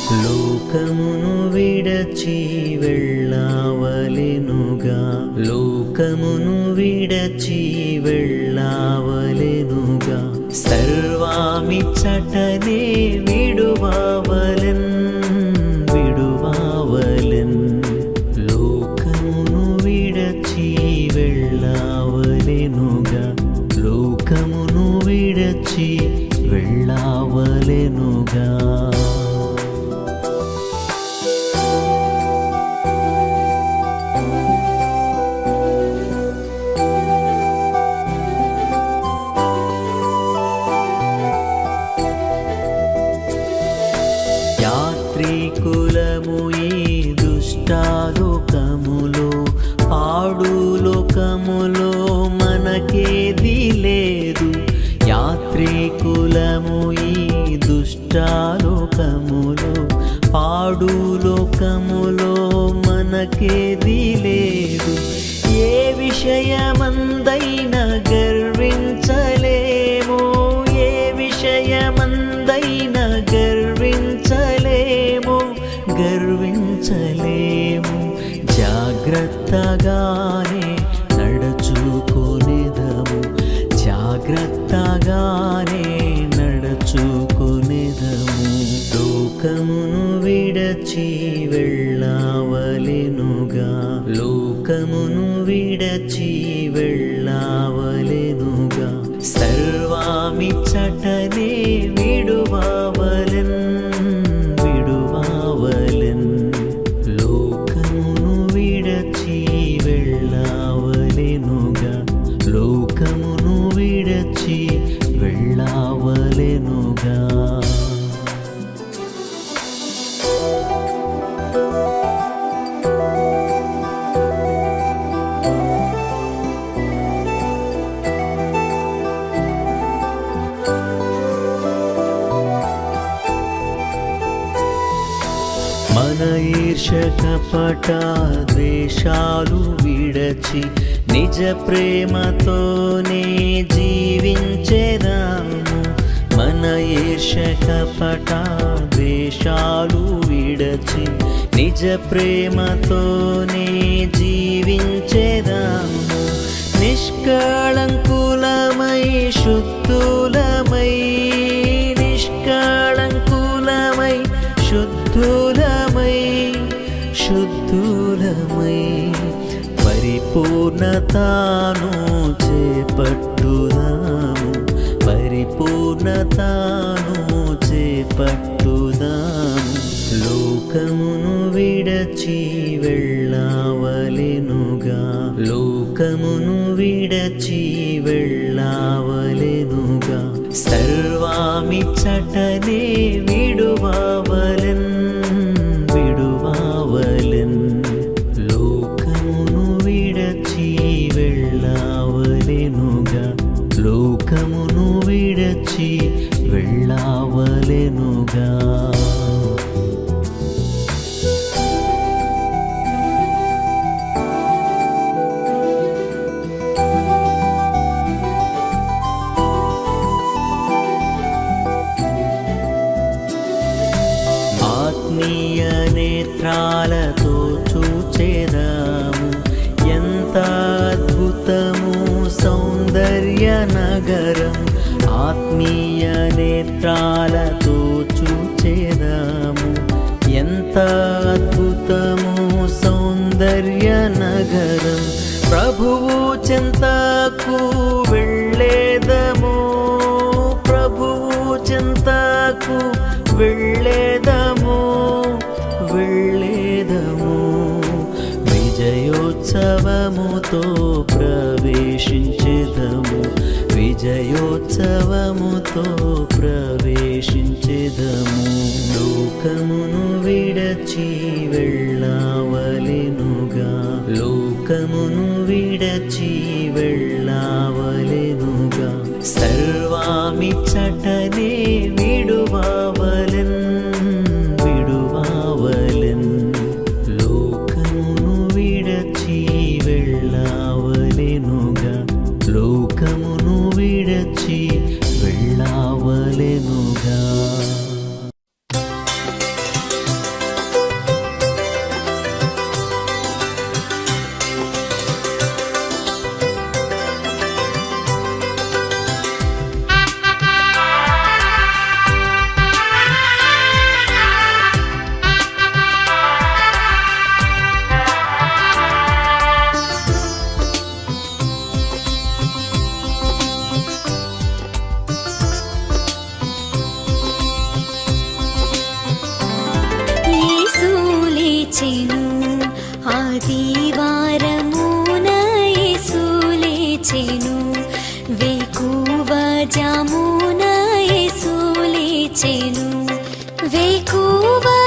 లోకమును విడచి వెళ్ళావలెనుగా, లోకమును విడచి వెళ్ళావలెనుగా, సర్వామిచ్చటనే విడువావలెన్ విడువావలెన్. లోకమును విడచి వెళ్ళావలెనుగా, లోకమును విడచి వెళ్ళావలెనుగా. యాత్రికులము ఈ దుష్టాలోకములో, పాడు లోకములో మనకేది లేదు. యాత్రికులము ఈ దుష్టాలోకములో, పాడు లోకములో మనకేది లేదు. ఏ విషయమందైనా గర్వించలేము, ఏ విషయమందైనా గర్వించలేము, గర్వించలేము. జాగ్రత్తగానే నడుచుకొనేదము, జాగ్రత్తగానే నడుచుకొనేదము. లోకమును విడచి వెళ్ళావలెనుగా, లోకమును విడచి వెళ్ళావలెనుగా, సర్వామిచ్చటనే విడువావలెన్ విడువావలెన్. లోకమును విడచి వెళ్ళావలెనుగా, లోకమును విడచి వెళ్ళావలెనుగా. మన ఈర్ష్య కపట ద్వేషాలు విడచి నిజ ప్రేమతోనే జీవించెదాము. మన ఈర్ష్య కపట ద్వేషాలు విడచి నిజ ప్రేమతోనే జీవించెదాము. నిష్కళంకులమై శుద్ధులమై, నిష్కళంకులమై శుద్ధులమై, శుద్ధులమై, పరిపూర్ణతను చేపట్టుదాము, పరిపూర్ణతను చేపట్టుదాము. లోకమును విడచి వెళ్ళావలెనుగా, లోకమును విడచి వెళ్ళావలెనుగా, సర్వామిచ్చటనే విడువావలెన్ విడువావలెన్. లోకమును విడచి వెళ్ళావలెనుగా, లోకమును విడచి వెళ్ళావలెనుగా. ఆత్మీయ నేత్రాలతో చూచెదాము, ఎంత అద్భుతము సౌందర్య నగరం. ఆత్మీయ నేత్రాలతో చూచెదాము, ఎంత అద్భుతము సౌందర్య నగరం. ప్రభువు చెంతకు వెళ్ళేదము, ప్రభువు చెంతకు వెళ్ళేదము, వెళ్ళేదము. విజయోత్సవముతో ప్రవేశించెదము, విజయోత్సవముతో ప్రవేశించెదము. లోకమును విడచి వెళ్ళావలెనుగా, లోకమును విడచి వెళ్ళావలెనుగా, సర్వామిచ్చటనే విడువావలెన్ విడువావలెన్. లోకమును విడచి వెళ్ళావలెనుగా, లోకమును విడచి వెళ్ళావలెనుగా. ఆదివారమున యేసు లేచెను, వేకువజామున యేసు లేచెను. వేకువజామున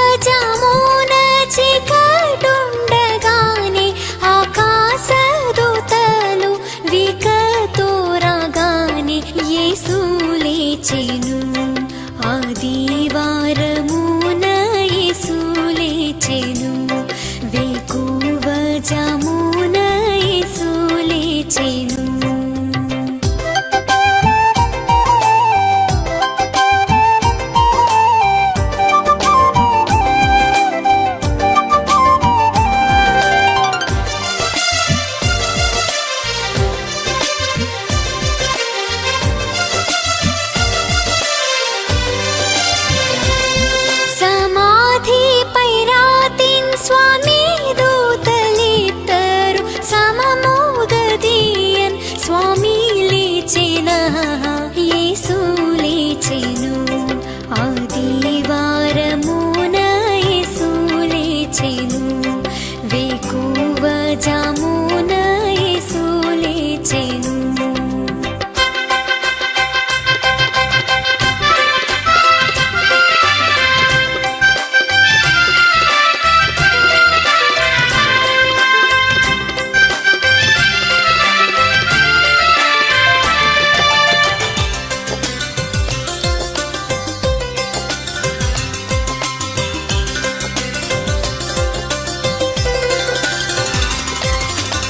చీకటుండగానే ఆకాశదూతలు వికతో రాగానే యేసు లేచెను. ఆదివారమున యేసు లేచెను, వేకువజామున యేసు లేచెను. సమాధిపై రాతిన్ స్వామి దూతలిద్దరు సమముగదియన్ స్వామి లేచెన, యేసు లేచెను. ఆదివారమున యేసు లేచెను, వేకువజామున యేసు లేచెను.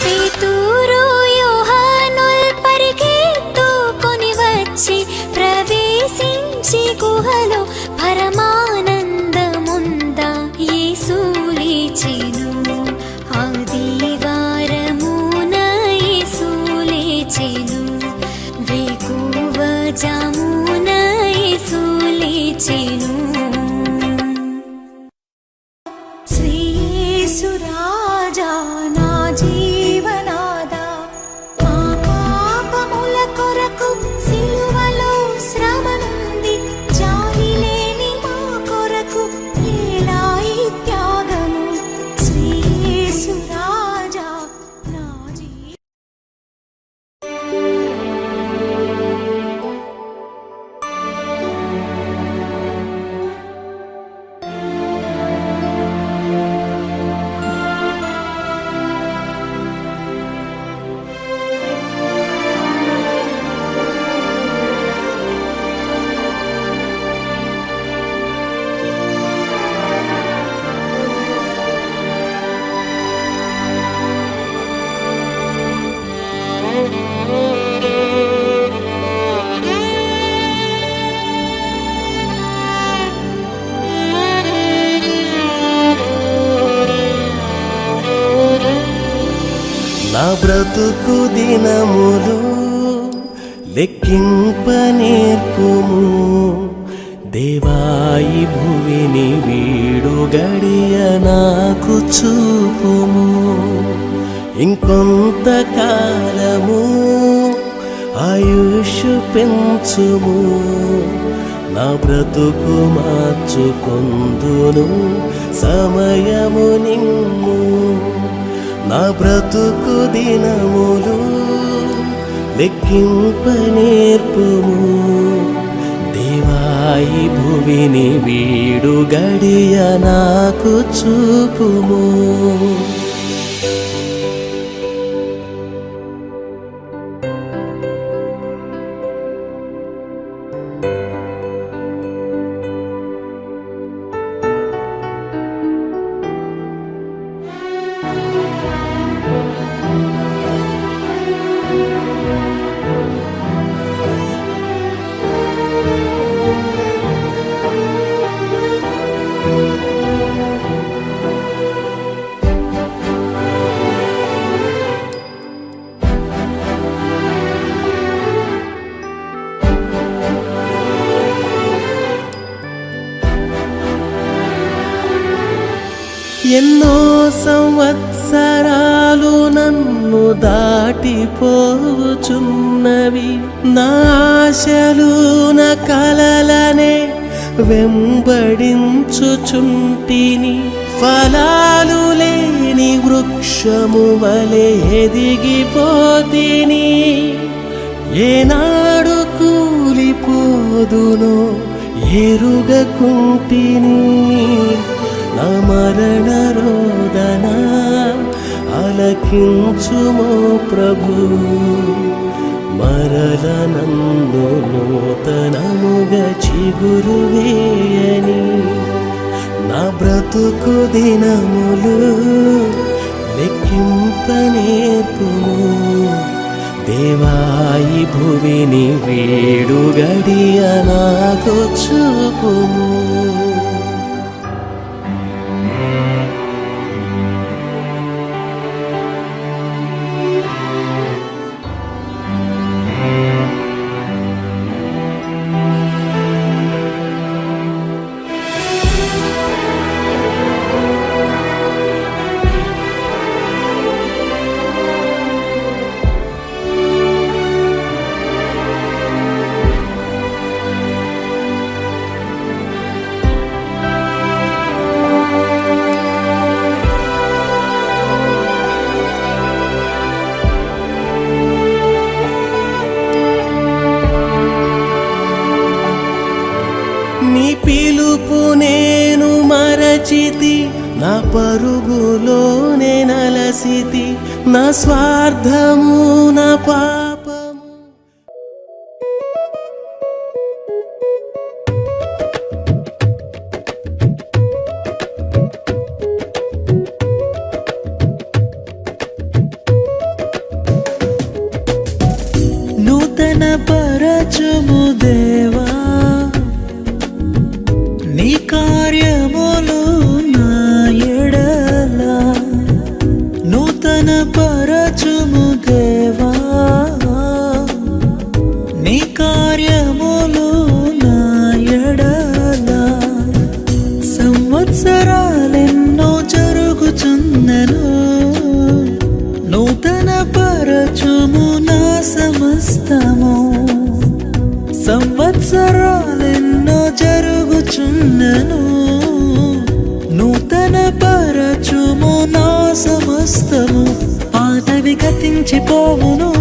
పేతురు యోహానుల్ పరిగెత్తుకొని వచ్చి ప్రవేశించి గుహలో పరమానందముంద యేసు లేచెను. ఆదివారమున యేసు లేచెను, వేకువజామున యేసు లేచెను. శ్రీ యేసు రాజా నా జీవనాదా, మా పాపముల కొరకు సిలువలో శ్రమ నుండి జాలిలేని మా కొరకు ఏలాయి త్యాగము. శ్రీ యేసు రాజా నా నా బ్రతుకు దినములు లెక్కింప నేర్పుము, దేవాయి భువిని వీడు గడియ నాకు చూపుము. ఇంకొంత కాలము ఆయుష్ పెంచుము, నా బ్రతుకు మార్చుకొందును సమయము నిమ్ము. నా బ్రతుకు దినములు లెక్కింప నేర్పుము, దేవాయి భువిని వీడు గడియ నాకు చూపుము. ఎన్నో సంవత్సరాలు నన్ను దాటిపోచున్నవి, నా ఆశలు నా కలలనే వెంబడించుచుంటిని. ఫలాలు లేని వృక్షము వలె ఎదిగిపోతిని, ఏనాడు కూలిపోదునో ఎరుగకుంటిని. నా మరణ రోదన ఆలకించుమో ప్రభు, మరల నన్ను నూతనముగా చిగురు వేయని. నా బ్రతుకు దినములు లెక్కింపనేర్పుము, దేవాయి భువిని వేడు గడియ నాకు చూపుము. నీ పిలుపు నేను మరచితి, నా పరుగులోనే నలసితి, నా స్వార్థము నా పాపము. నూతన పరచుము దేవా, నీ కార్యములు నా ఎడల. నూతన పరచుము దేవా, నీ కార్యములు నా ఎడల. సంవత్సరాలెన్నో జరుగుచున్నను, నూతన పరచుము నా సమస్తము. సంవత్సరాలెన్నో జరుగుచున్నను, నూతన పరచుము నా సమస్తము. పాతవి గతించిపోవును,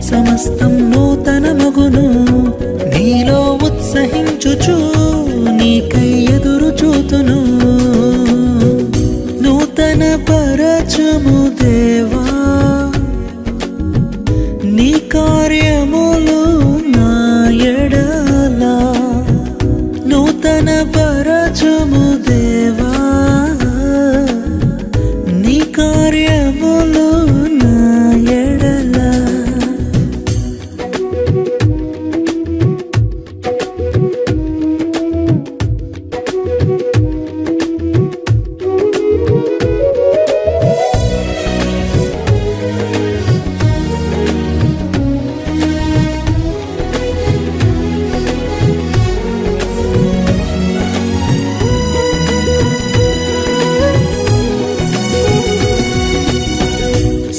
సమస్తం నూతనమగును. నీలో ఉత్సహించుచు నీకై ఎదురు చూతును. నూతన పరచుము దేవా, నీ కార్యములు నా ఎడల. నూతన పరచుము దేవా, నీ కార్యములు నా ఎడల.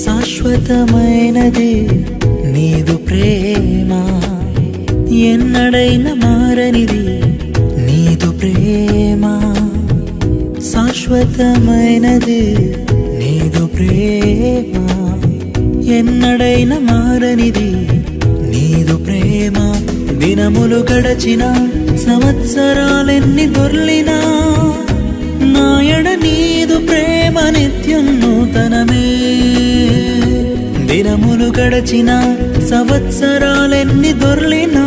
శాశ్వతమైనది నీదు ప్రేమ, ఎన్నడైన మారనిది నీదు ప్రేమ. శాశ్వతమైనది నీదు ప్రేమ, ఎన్నడైన మారనిది నీదు ప్రేమ. దినములు గడచిన సంవత్సరాలెన్ని దొర్లినా, నాయడ నీదు ప్రేమ నిత్యం నూతనమే. దినములు గడచిన సంవత్సరాలెన్ని దొర్లినా,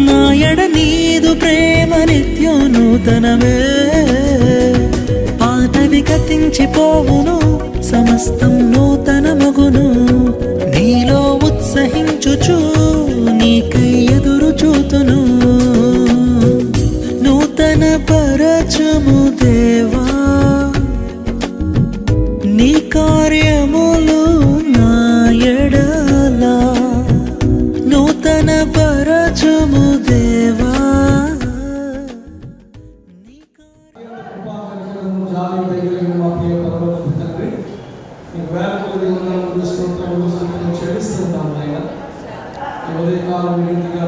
నాయడ నీదు ప్రేమ నిత్యం నూతనమే. పాతవి గతించిపోవును, సమస్తం నూతనమగును. నీలో ఉత్సహించుచు నీకై ఎదురు చూతును. నూతన పరచుము దేవా, నీ కార్యములు నా ఎడల. నూతన పరచుము దేవా.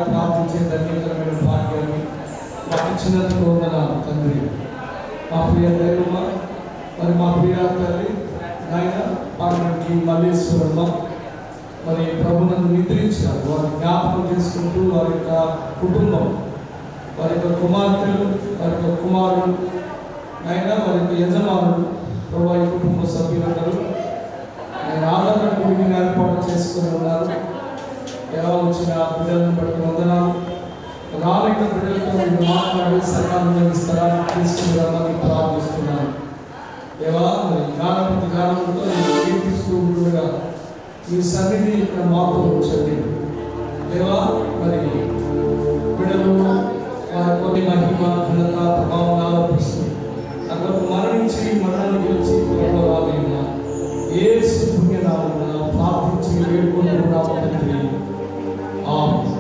ప్రార్థించే ధన్యకరమైన భాగ్యాన్ని మాకు ఇచ్చినందుకు తండ్రి, మా ప్రియ దైవమా, మరి మా ప్రియ తల్లి ఆయన పార్లమెంట్కి మల్లేశ్వరమ్మ మరి ప్రభునందు నిద్రించారు. వారి జ్ఞాపకం చేసుకుంటూ వారి యొక్క కుటుంబం, వారి యొక్క కుమార్తెలు, వారి యొక్క కుమారులు, ఆయన వారి యొక్క యజమానులు, ప్రభు ఈ కుటుంబ సభ్యులందరూ ఆయన ఆదరణ కూడికి ఏర్పాటు చేసుకుని ఉన్నారు. ఎలా వచ్చిన బిడ్డలను బట్టి వందనాలు. రాలేక బిడ్డలతో మీరు మాట్లాడి సకాలంలో స్థలాన్ని తీసుకుని రమ్మని ప్రార్థిస్తున్నాను. దేవా మరి జ్ఞానపతి జ్ఞానంతో కీర్తిస్తూ ఉండగా మీ సన్నిధి ఇక్కడ మాతో ఉంచండి. దేవా మరి బిడ్డలు వారి కొన్ని మహిమ ఘనత ప్రభావం ఆరోపిస్తుంది. అక్కడ మరణించి మరణాన్ని గెలిచి ప్రభావాలైనా యేసు పుణ్యనామమున ప్రార్థించి వేడుకుంటున్నాము తండ్రి. ఆమేన్.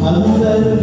అందరూ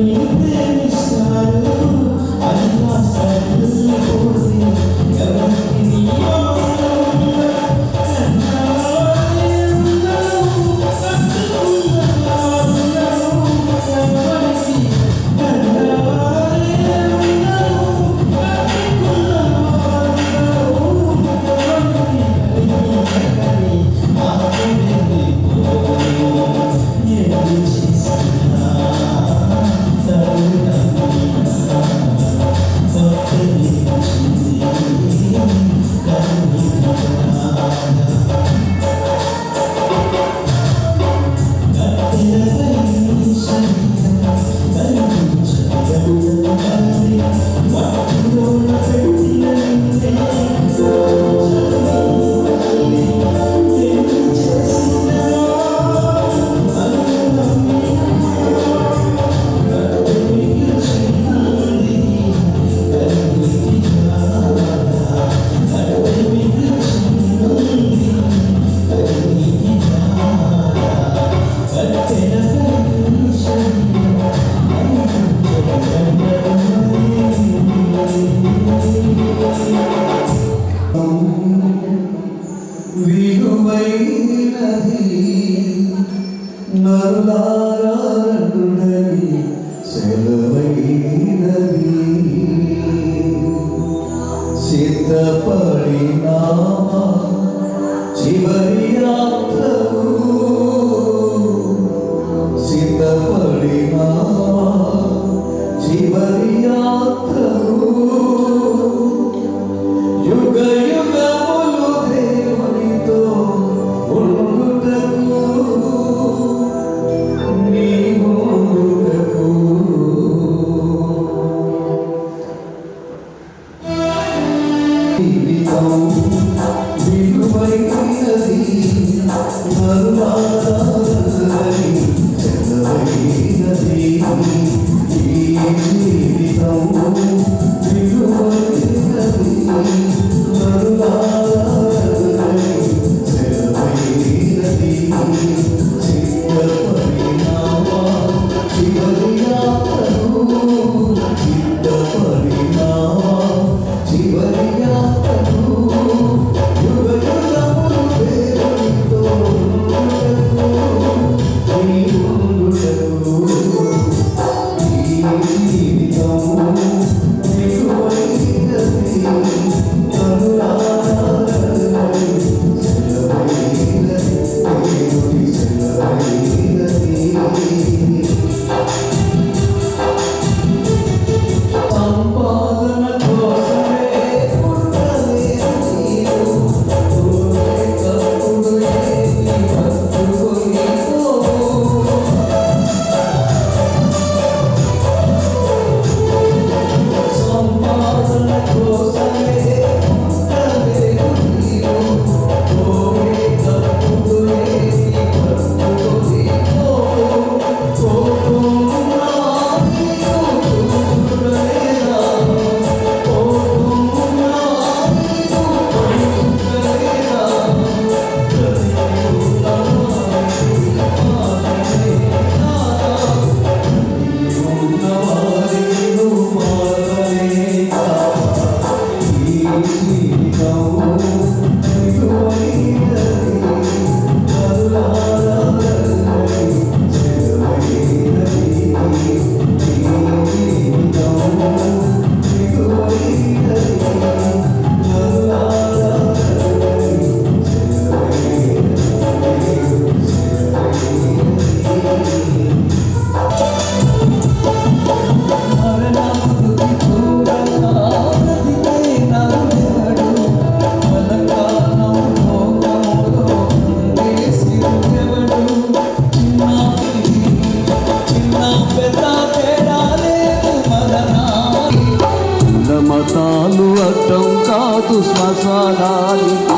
నాకు శ్మశానానికి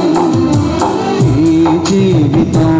ఈ జీవితం.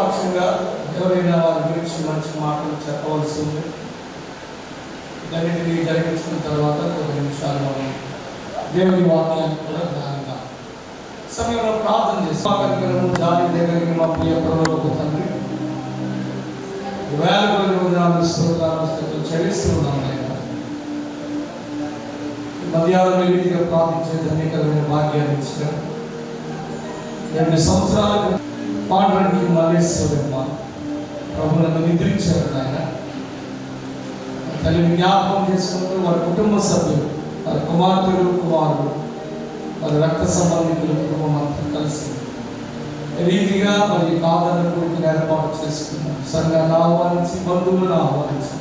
పక్షంగా ఎవరైనా వారి గురించి మంచి మాటలు చెప్పవలసి ఉంది. ఇదన్నిటినీ జరిగించిన తర్వాత కొద్ది నిమిషాలు మనం దేవుని వాక్యాన్ని కూడా జ్ఞానంగా సమయంలో ప్రార్థన చేస్తాము. జాలి దగ్గరికి మా ప్రియ ప్రభువుకు తండ్రి వేల కొద్ది స్తోత్రాలు చెల్లిస్తున్నాం. మధ్యాహ్నం రీతిగా ప్రార్థించే ధన్యకరమైన భాగ్యాన్ని ఇచ్చారు. 2 సంవత్సరాలకు పాడడానికి మల్లేశ్వరమ్మ ప్రభు నన్ను నిద్రించారు. ఆయన తల్లిని జ్ఞాపకం చేసుకుంటూ వారి కుటుంబ సభ్యులు, వారి కుమార్తెలు, కుమారులు, వారి రక్త సంబంధికుల కుటుంబం అంతా కలిసి రీతిగా మరి ఆదరణ కొడుకుని ఏర్పాటు చేసుకున్నాం. సంఘాన్ని ఆహ్వానించి, బంధువులను ఆహ్వానించి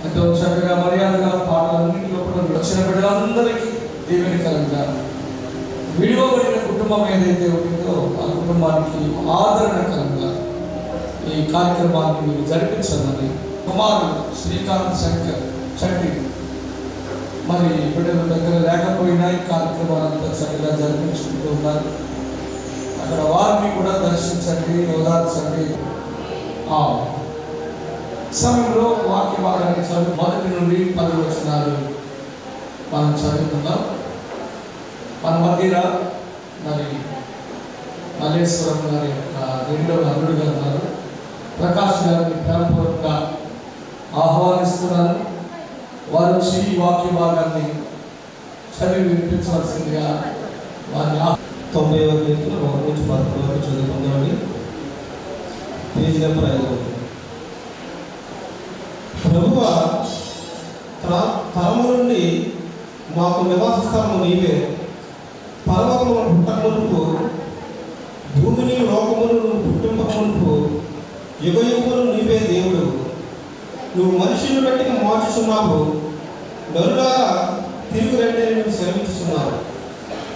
ఎంతో చక్కగా మర్యాదగా పాటలన్నింటిలో కూడా వచ్చిన బిడ్డలందరికీ దీవెనకరంగా విడివబడిన కుటుంబం ఏదైతే ఉంటుందో ఆ కుటుంబానికి ఆదరణకరంగా ఈ కార్యక్రమాన్ని మీరు జరిపించాలని కుమారుడు శ్రీకాంత్ శంకర్ చండి మరి బిడ్డల దగ్గర లేకపోయినా ఈ కార్యక్రమాలంతా చక్కగా జరిపించుకుంటూ ఉన్నారు. అక్కడ వారిని కూడా దర్శించండి, ఓదార్చండి. సమయంలో వాక్య భాగాన్ని చదువు 1 నుండి 10 వచనాలు మనం చదువుకుందాం. మన మధ్యలో మరి మల్లేశ్వరం గారి యొక్క 2వ అల్లుడుగా ఉన్నారు. ప్రకాష్ గారిని ప్రేమపూర్వకంగా ఆహ్వానిస్తున్నాను. వారు వచ్చి ఈ వాక్య భాగాన్ని చదివి వినిపించవలసిందిగా వారిని 90వ కీర్తన 1 నుంచి 10 వరకు చదువుకుందామండి. Page number 5. ప్రభువా, తరము నుండి మాకు నివాస స్థలము నీవే. పర్వతమును పుట్టకమునుపు, భూమిని లోకమును పుట్టింపకమునుపు యుగయుగములు నీవే దేవుడు. నువ్వు మనుషులను బట్టి మార్చుచున్నావు, నరులారా తిరిగి రండి నువ్వు సెలవిస్తున్నావు.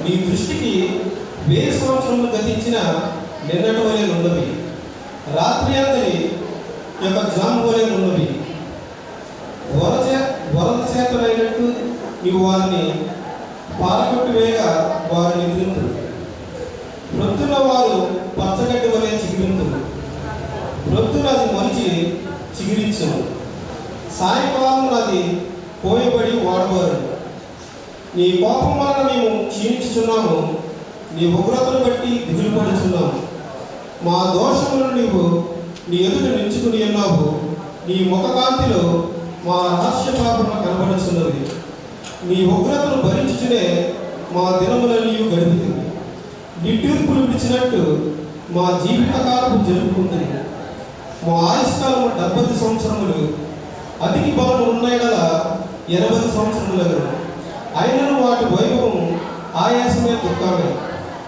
నీ దృష్టికి 1000 సంవత్సరములు గతించిన నిన్నటి వలె ఉన్నవి, రాత్రి అంతని యొక్క జాము వలె ఉన్నవి. వరద చేతనైనట్టు నీవు వారిని పారగొట్టి వేగా వారిని నిద్రింతురు. ప్రొద్దున వారు పచ్చగడ్డి వలె చిగురింతురు. ప్రొద్దున అది మలిచి చిగురించును, సాయంకాలం అది పోయబడి వాడబారు. నీ కోపం వలన మేము క్షీణించుచున్నాము, నీ ఉగ్రతను బట్టి దిగులు పడుచున్నాము. మా దోషములను నీవు నీ ఎదుట నిలుచుకుని ఉన్నావు. నీ ముఖకాంతిలో మా రహస్య పాపములు కనబడుచున్నది. నీ ఉగ్రతను భరించుచునే మా దినములను నీవు గడుపుతుంది. నిట్టూర్పులు విడిచినట్టు మా జీవితకాలము జరుపుకుంటుంది. మా ఆయుష్కాలము 70 సంవత్సరములు, అధిక బలము ఉన్న ఎడల 80 సంవత్సరములు. అయినను వాటి వైభవం ఆయాసమే దుఃఖమే,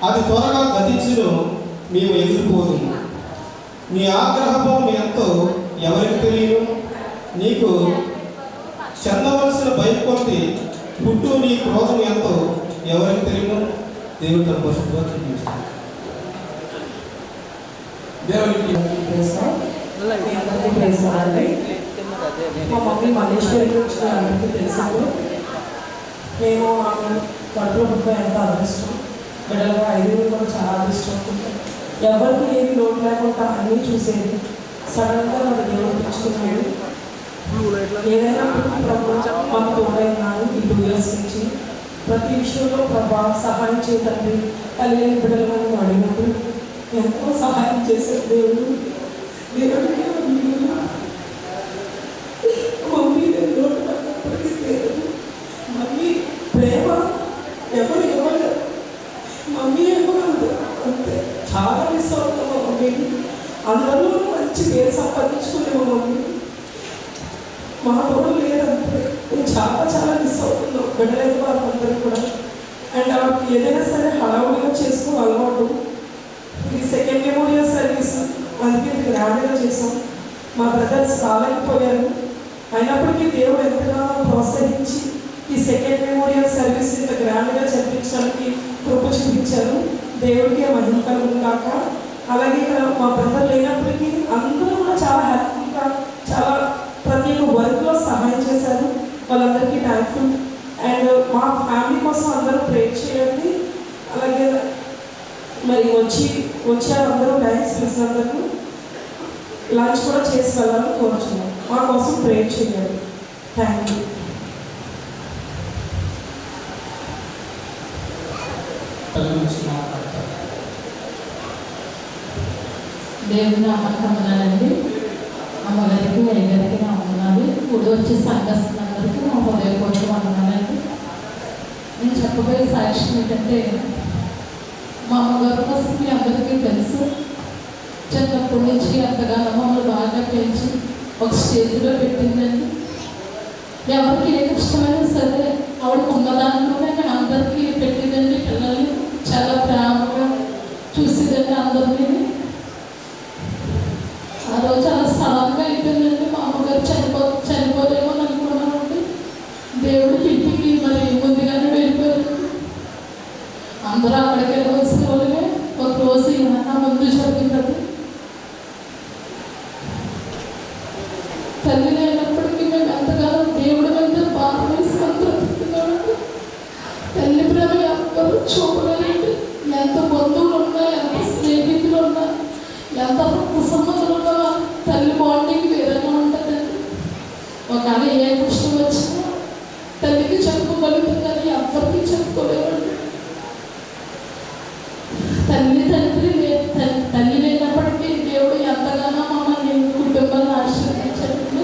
అది త్వరగా గతించును, మేము ఎగిరిపోదుము. నీ ఆగ్రహం ఎంతో ఎవరికి తెలియను, నీకు చెందవలసిన భయం కొద్ది పుట్టు నీ క్రోధం ఎంతో ఎవరికి తెలియను. దేవుడు తన పరిశుద్ధంగా చూపించాడు. దేవునికి మా మమ్మీ మల్లేశ్వరి గురించి అందరికీ తెలుసు. మేము ఆమె కడుపులో పుట్టిన ఎంత అదృష్టం, బిడ్డలుగా 5 కూడా చాలా అదృష్టం. ఎవరికి ఏమి లోటు లేకుండా అన్నీ చూసేది. సడన్గా మన దేవుడు తెచ్చుకున్నాడు. ఏదైనా మాకు తోడైనాడు. ఈ 2 years నుంచి ప్రతి విషయంలో ప్రభా సహాయం చేయదండి. కలిగిన బిడ్డలు మనం అడిగినప్పుడు ఎంతో సహాయం చేసే దేవుడు. దేవుడికి మమ్మీ లోటు పడినప్పటికీ దేవుడు మమ్మీ ప్రేమ ఎవరు ఇవ్వలేదు, మమ్మీ ఇవ్వగలదు అంతే. చాలా మిస్ అవుతాం మా మమ్మీని. అందరూ మంచి పేరు సంపాదించుకునే మమ్మీ మా తోడు లేదంటే మేము చాలా చాలా మిస్ అవుతున్నాం. బిడ్డలేదు వాళ్ళందరూ కూడా. అండ్ ఆవిడకి ఏదైనా సరే హడావుడిగా చేసుకో అలవాటు. ఇది 2nd మెమోరియల్ సర్వీస్, అందుకే గ్రాండ్గా చేసాం. మా బ్రదర్స్ రాలేకపోయారు, అయినప్పటికీ దేవుడు ఎంతగా ప్రోత్సహించి ఈ 2nd మెమోరియల్ సర్వీస్ ఇంత గ్రాండ్గా జరిపించడానికి కృప చూపించారు. దేవుడికి మహిమ కలుగును గాక. అలాగే ఇక్కడ మా బ్రదర్ లేనప్పటికీ అందరూ కూడా చాలా హ్యాపీగా, చాలా ప్రతి ఒక్క వర్క్లో సహాయం చేశారు. వాళ్ళందరికీ థ్యాంక్ఫుల్. అండ్ మా ఫ్యామిలీ కోసం అందరూ ప్రే చేయండి. అలాగే మరి వచ్చి వచ్చారందరూ డ్యాన్స్ చేసినందుకు లంచ్ కూడా చేసి వెళ్ళాలని కోరుచున్నాం. మా కోసం ప్రే చేయండి. Thank you. దేవుని నామానికి వందనాలండి. అమ్మగారికి అయ్యగారికి నా వందనాలు. ఇప్పుడు వచ్చే సంఘస్థులందరికీ నా హృదయపూర్వక వందనాలండి. నేను చెప్పబోయే సాక్ష్యం ఏంటంటే, మా అమ్మగారి కోసం మీ అందరికీ తెలుసు. చిన్నప్పటి నుంచి ఎంతగానో మమ్మల్ని బాగా పెంచి ఒక స్టేజ్లో పెట్టిందండి. ఎవరికి ఏ కష్టమైనా సరే ఆవిడకు ఉన్న దాంట్లోనే నేను అందరికీ పెట్టిందండి. పిల్లల్ని చాలా ప్రేమగా చూసేదండి అందరినీ. ఆ రోజు అలా సడన్గా అయిపోయిందండి. మా అమ్మగారు చనిపోలేమో అనుకున్నామండి. దేవుడి ఇంటికి మరి ముందుగానే వెళ్ళిపోయారు. అందరూ అక్కడికి వెళ్ళవలసిన వాళ్ళమే. ఒక రోజు ఏమన్నా ముందు జరిగింది. తల్లి లేనప్పటికీ మేము ఎంతగానో దేవుడి మీద భారం వేసి సంతృప్తున్నామండి. తల్లి ప్రేమ ఎవ్వరూ చూపలేదండి. ఎంత బంధువులు ఉన్నా, ఎంత స్నేహితులు ఉన్నా, ఎంత రక్త సంబంధాలు ఉన్నా తల్లి బాండింగ్ వేరేగా ఉంటుందండి. ఒకవేళ ఏ కష్టం వచ్చినా తల్లికి చెప్పుకోగలుగుతుంది కానీ ఎవరికి చెప్పుకోలేమండి. తల్లి లేనప్పటికీ దేవుడు ఎంతగానో మమ్మల్ని కుటుంబాన్ని ఆశీర్వదించాడు.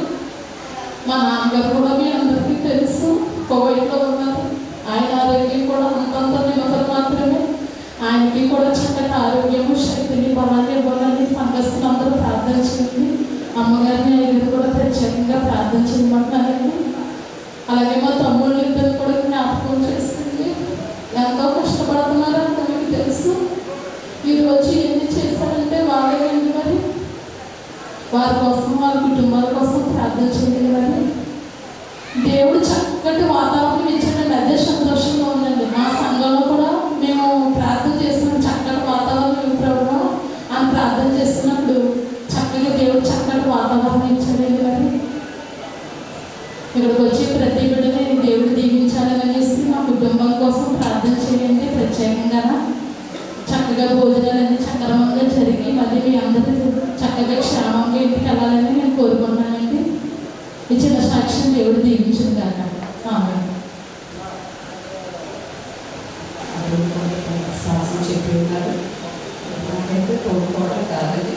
మా నాన్నగారు కూడా మీ అందరికీ తెలుసు, కోవిడ్లో ఉన్నారు. ఆయన ఆరోగ్యం కూడా అంతంత నిమ్మకం మాత్రమే. ఆయనకి కూడా చక్కటి ఆరోగ్యము, శక్తిని, బలాన్ని ఇవ్వాలని సంఘస్థులు అందరూ ప్రార్థన చేయండి. అమ్మగారిని ఐదు కూడా ప్రత్యేకంగా ప్రార్థన చేయమంటున్నారండి. అలాగే మా తమ్ముళ్ళు ఇద్దరు కూడా జ్ఞాపకం చేస్తుంది. ఎంతో కష్టపడుతున్నారని మీకు తెలుసు. ఈరోజు ఎన్ని చేశారంటే వాళ్ళేంటి మరి వారి కోసం, వాళ్ళ కుటుంబాల కోసం ప్రార్థన చేయండి. మరి దేవుడు చక్కటి వాతావరణం ఇచ్చాడండి. అదే సంతోషంగా ఉందండి. మా సంఘంలో కూడా మేము ప్రార్థన చేస్తున్నాం. చక్కటి వాతావరణం ఇప్పుడు అని ప్రార్థన చేస్తున్నప్పుడు చక్కగా దేవుడు చక్కటి వాతావరణం ఇచ్చాడండి. మరి ఇక్కడికి వచ్చి ప్రతి బిడ్డని దేవుడు దీవించాలని అనేసి మా కుటుంబం కోసం ప్రార్థన చేయండి. ప్రత్యేకంగా చక్కగా భోజనాలన్నీ సక్రమంగా జరిగి మళ్ళీ మీ అందరూ చక్కగా క్షేమంగా ఇంటికి వెళ్ళాలని నేను కోరుకున్నానండి. ఈ చిన్న సాక్ష్యం దేవుడు దీవించింది కాక. సాహసం చెప్పి ఉన్నారు. నాకైతే కోరుకోవడం కాదండి.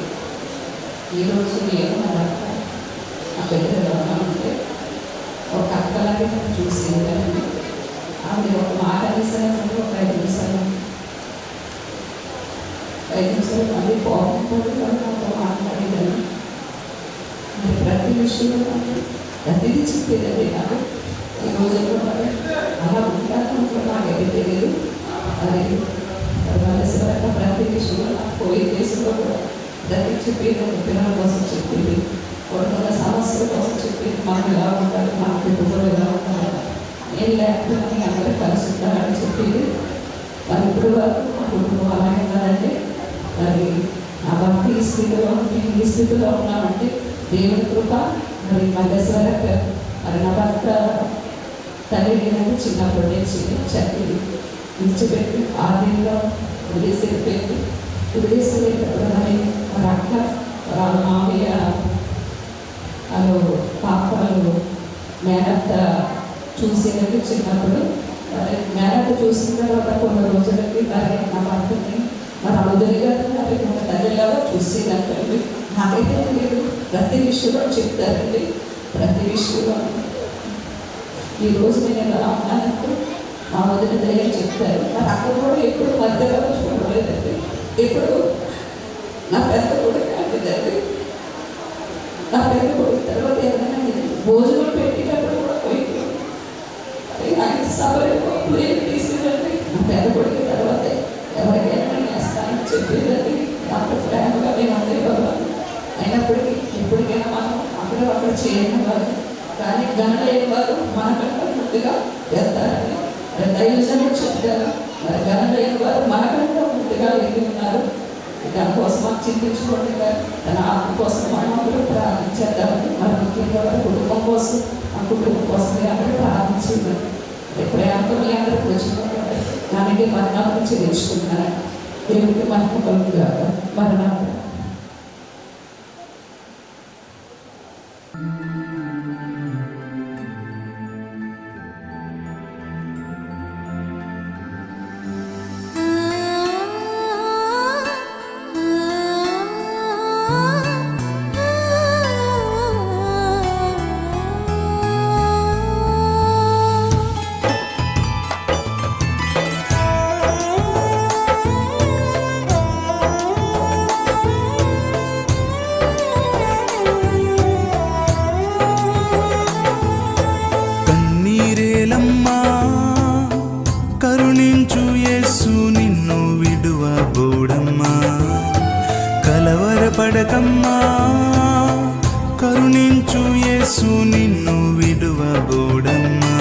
ఈరోజు నేను నా బిడ్డ ఉంటే ఒక అక్కలాగే నేను చూసిందండి. ఆవిడ ఒక మాట అనేసరికి ఒక 5 నిమిషాలు మళ్ళీ పోకపోతే నాతో మాట్లాడేదాన్ని. మరి ప్రతి విషయంలో ప్రతిదీ చెప్పేదండి. నాకు ఈ రోజుల్లో మరి అలా ఉంటాను నాకైతే తెలియదు. అది వలస ప్రతి విషయంలో నాకు పోయే దేశంలో కూడా ప్రతి చెప్పేది పిల్లల కోసం చెప్పింది, కొడుకుల సమస్యల కోసం చెప్పింది. మనం ఎలా ఉంటారు, మన కుటుంబంలో ఎలా ఉంటారు, నేను లేకపోతే అందరూ కలిసి ఉంటారని చెప్పింది. మరి ఇప్పుడు వరకు మా కుటుంబం అలా ఉన్నారంటే మరి నా భర్త ఈ స్థితిలో నేను ఈ స్థితిలో ఉన్నామంటే దేవుని కృప. మరి మధ్యస్వర మరి నా భర్త తల్లి లేదంటే చిన్నప్పటి నుంచి చక్కని విడిచిపెట్టి 6 నెలల్లో వదిలేసిపోయింది. వదిలేసిపోయినప్పుడు మరి మరి అక్క వాళ్ళ మామయ్య వాళ్ళు పాపలు మేనత్త చూసేదంటే చిన్నప్పుడు. మరి మేనత్త చూసిన తర్వాత కొన్ని రోజులకి మరి నా భర్తని మరి అడుగుగా మరి మన తల్లిలాగా చూసేదంటండి. నాకైతే తెలియదు. ప్రతి విషయంలో చెప్తారండి. ప్రతి విషయంలో ఈరోజు నేను ఎలా ఉన్నానంటే మా వదిన దగ్గర చెప్తారు. మరి అక్కడ కూడా ఎప్పుడు మధ్యలో చూడలేదండి. ఎప్పుడు నా పెద్ద కొడుకు కాదండి. నా పెద్ద కొడుకు తర్వాత ఏదైనా భోజనం పెట్టేటప్పుడు కూడా పోయింది. ఆయన సభలో ప్లేట్ తీసేదండి. నా పెద్ద కొడుకు తర్వాత ఎవరికైనా వేస్తానని చెప్పేదండి. నాకు ప్రేమగా నేను అందేవాళ్ళం. అయినప్పటికీ ఎప్పటికైనా మనం అక్కడ చేయని వారు కానీ గణలేని వారు మనకంటే ముందుగా వెళ్తారని దైవజనులు చెప్తారు. మరి గణలేని వారు మనకంటే ముందుగా వెళ్ళి ఉన్నారు. దానికోసం మనం చింతించుకోండి. తన ఆత్మ కోసం మనం అందరూ ప్రార్థించేద్దామని మరి ముఖ్యంగా కుటుంబం కోసం ఆ కుటుంబం కోసం మీరు అందరూ ప్రార్థించేవారు. ప్రేమతో మీ అందరూ వచ్చిన దానికి మరణం నుంచి తెలుసుకుంటున్నారని దేవుడికి మహిమ కలుగుగాక. మరణాలు కన్నీరేలమ్మా కరుణించు యేసు నిన్ను విడువబోడమ్మా. కలవరపడకమ్మా కరుణించు యేసు నిన్ను విడువబోడమ్మా.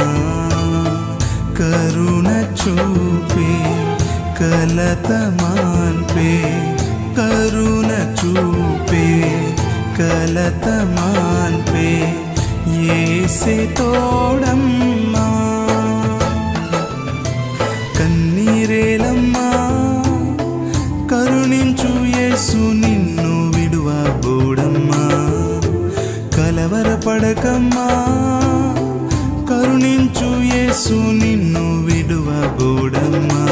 కరుణ చూపే కలత మాన్పే, కరుణ చూపే కలత మాన్పే, యేసే తోడమ్మా. కన్నీరేలమ్మా కరుణించు యేసు నిన్ను విడువబోడమ్మా. కలవరపడకమ్మా కరుణించు యేసు నిన్ను విడువబోడమ్మా.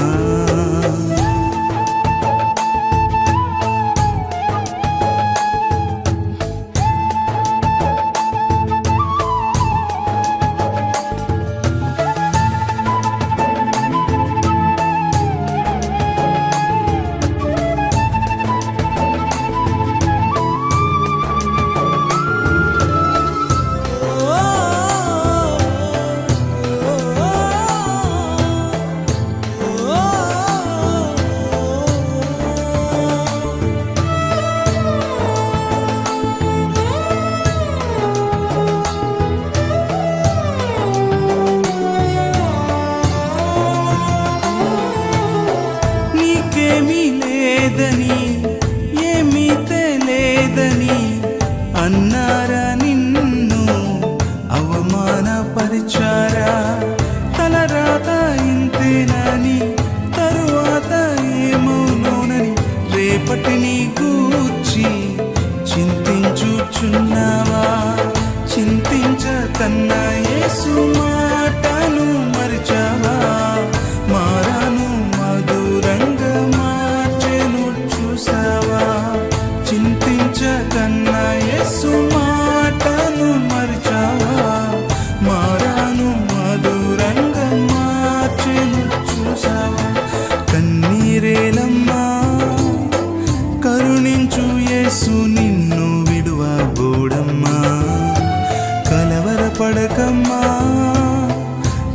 నీకేమీ లేదని ఏమీ తెలియదని అన్నారా నిన్ను అవమానపరిచారా. తలరాత ఇంతేనని తరువాత ఏమవునోనని రేపటిని గూర్చి చింతించుచున్నావా. చింతించకన్నా యేసు మాటను మరిచావా. మారాను మధురంగా మార్చెను చూసావా. చింతించకన్నా యేసు మాటను మరిచావా. మారాను మధురంగా మార్చెను చూసావా. కన్నీరేలమ్మా కరుణించు యేసు నిన్ను విడువబోడమ్మా. కలవరపడకమ్మా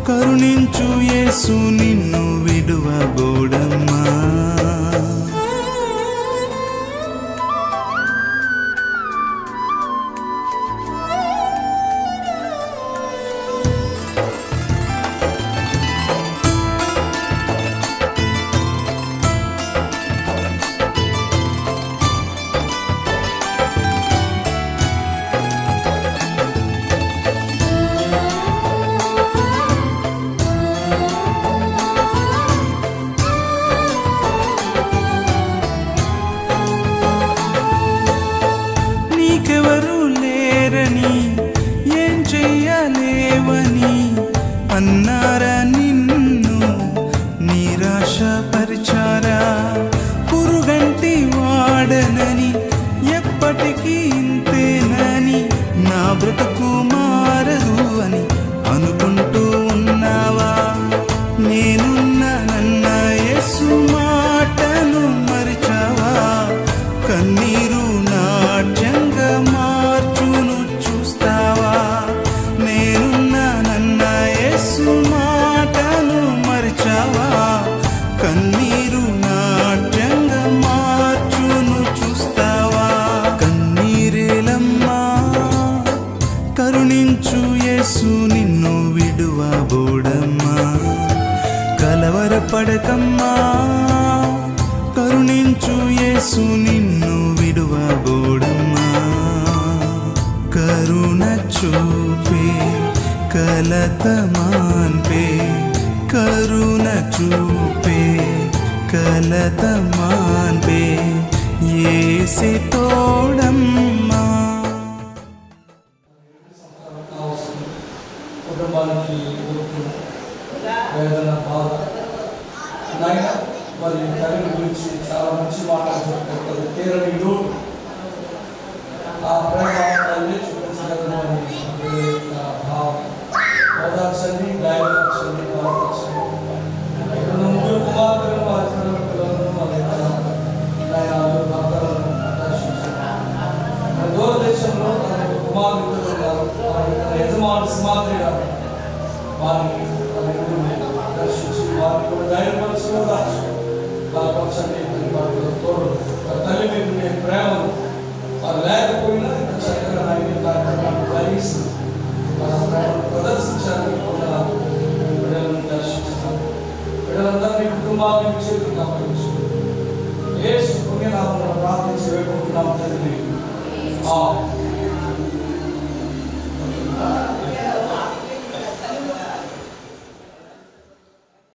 కరుణించు యేసు నిన్ను విడువబోడమ్మా. నీకెవరు లేరని ఏం చెయ్యలేవని అన్నారా నిన్ను నిరాశపరిచారా. పురుగంటి వాడనని ఎప్పటికీ ఇంతేనని నా బ్రతుకు మారదు అని అనుకుంటూ ఉన్నావా. నేనున్నానన్న యేసు మాటను మరిచావా. కన్నీరు నాట్యంగా మార్చును చూస్తావా. నేనున్నానన్న యేసు మాటను మరిచావా. కన్నీరు నాట్యంగా మార్చును చూస్తావా. కన్నీరేలమ్మా కరుణించు యేసు నిన్ను విడువబోడమ్మా. కలవరపడకమ్మా కరుణించు యేసు నిన్ను విడువబోడమ్మా. కరుణ చూపే కలత మాన్పే, కరుణ చూపే कलत मानबे येसे तोडम्मा కుటుంబానికి వేదన బాధ నాయన మరి తల్లి గురించి చాలా మంచి మాటలు చెప్పారు తీరని లోటు ఆ ప్రేమ తల్లి చూపించగలను అని భావం ఓదార్చండి గాయపరచండి బలపరచండి ఇక్కడ ముగ్గురు కుమార్తెలను వారి పిల్లలను వారి భర్తలను దర్శించండి దూరదేశంలో తన కుమారుడు వారి యజమాను సింహాద్రి గారు వారిని దర్శించి వారిని కూడా ధైర్యపరిచి బలపరచండి వారి తోడు తల్లి మీద ఉండే ప్రేమను వారు లేకపోయినా ఇంత చక్కగా నాయన కార్యక్రమాన్ని కలిసి మన ప్రేమను ప్రదర్శించాలని బిడ్డలను దర్శించాలి బిడ్డలందరినీ కుటుంబాన్ని చేతులకు అప్పగించు యేసు పుణ్యనామమున ప్రార్థించి వేడుకుంటున్నాము తండ్రి.